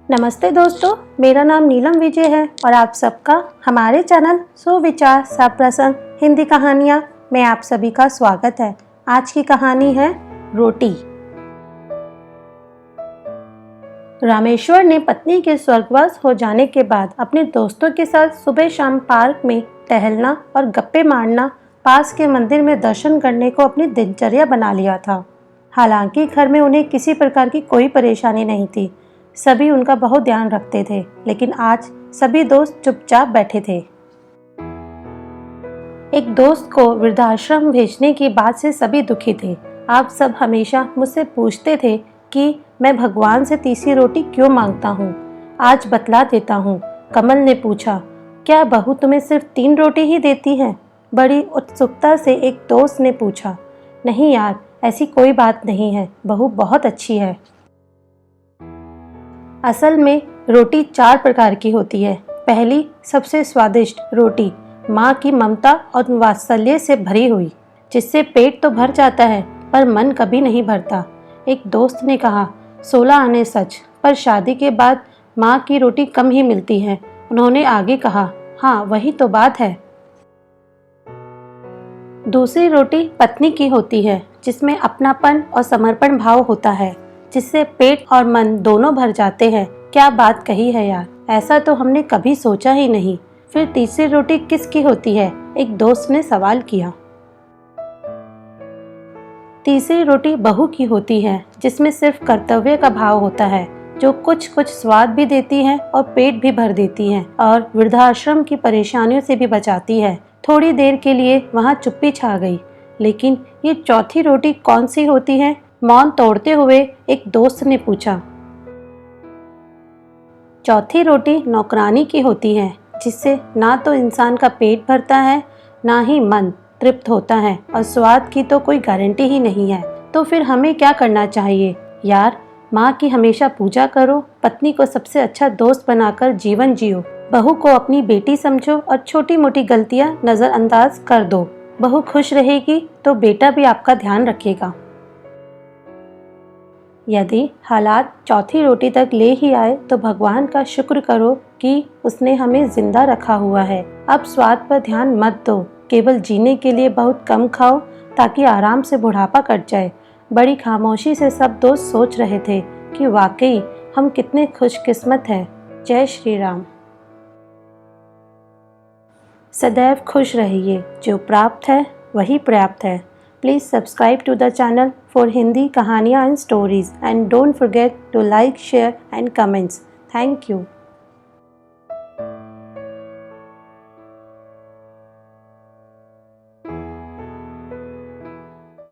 नमस्ते दोस्तों, मेरा नाम नीलम विजय है और आप सबका हमारे चैनल सुविचार सप्रसंग हिंदी कहानियाँ में आप सभी का स्वागत है। आज की कहानी है रोटी। रामेश्वर ने पत्नी के स्वर्गवास हो जाने के बाद अपने दोस्तों के साथ सुबह शाम पार्क में टहलना और गप्पे मारना, पास के मंदिर में दर्शन करने को अपनी दिनचर्या बना लिया था। हालांकि घर में उन्हें किसी प्रकार की कोई परेशानी नहीं थी। सभी उनका बहुत ध्यान रखते थे, लेकिन आज सभी दोस्त चुपचाप बैठे थे। एक दोस्त को वृद्धाश्रम भेजने की बात से सभी दुखी थे। आप सब हमेशा मुझसे पूछते थे कि मैं भगवान से तीसरी रोटी क्यों मांगता हूँ। आज बतला देता हूँ। कमल ने पूछा, क्या बहू तुम्हें सिर्फ 3 रोटी ही देती है? बड़ी उत्सुकता से एक दोस्त ने पूछा। नहीं यार, ऐसी कोई बात नहीं है, बहू बहुत अच्छी है। असल में रोटी 4 प्रकार की होती है। पहली सबसे स्वादिष्ट रोटी माँ की ममता और वात्सल्य से भरी हुई, जिससे पेट तो भर जाता है पर मन कभी नहीं भरता। एक दोस्त ने कहा, 16 आने सच, पर शादी के बाद माँ की रोटी कम ही मिलती है। उन्होंने आगे कहा, हाँ वही तो बात है। दूसरी रोटी पत्नी की होती है, जिसमें अपनापन और समर्पण भाव होता है, जिससे पेट और मन दोनों भर जाते हैं। क्या बात कही है यार, ऐसा तो हमने कभी सोचा ही नहीं। फिर तीसरी रोटी किसकी होती है? एक दोस्त ने सवाल किया। तीसरी रोटी बहू की होती है, जिसमें सिर्फ कर्तव्य का भाव होता है, जो कुछ कुछ स्वाद भी देती है और पेट भी भर देती है और वृद्धाश्रम की परेशानियों से भी बचाती है। थोड़ी देर के लिए वहाँ चुप्पी छा गई। लेकिन ये चौथी रोटी कौन सी होती है? मौन तोड़ते हुए एक दोस्त ने पूछा। चौथी रोटी नौकरानी की होती है, जिससे ना तो इंसान का पेट भरता है, ना ही मन तृप्त होता है और स्वाद की तो कोई गारंटी ही नहीं है। तो फिर हमें क्या करना चाहिए? यार, माँ की हमेशा पूजा करो, पत्नी को सबसे अच्छा दोस्त बनाकर जीवन जियो, बहू को अपनी बेटी समझो और छोटी मोटी गलतियाँ नज़रअंदाज कर दो। बहू खुश रहेगी तो बेटा भी आपका ध्यान रखेगा। यदि हालात चौथी रोटी तक ले ही आए तो भगवान का शुक्र करो कि उसने हमें जिंदा रखा हुआ है। अब स्वाद पर ध्यान मत दो, केवल जीने के लिए बहुत कम खाओ ताकि आराम से बुढ़ापा कट जाए। बड़ी खामोशी से सब दोस्त सोच रहे थे कि वाकई हम कितने खुशकिस्मत हैं। जय श्री राम। सदैव खुश रहिए, जो प्राप्त है वही पर्याप्त है। Please subscribe to the channel for Hindi kahaniyan and stories, and don't forget to like, share and comments. Thank you.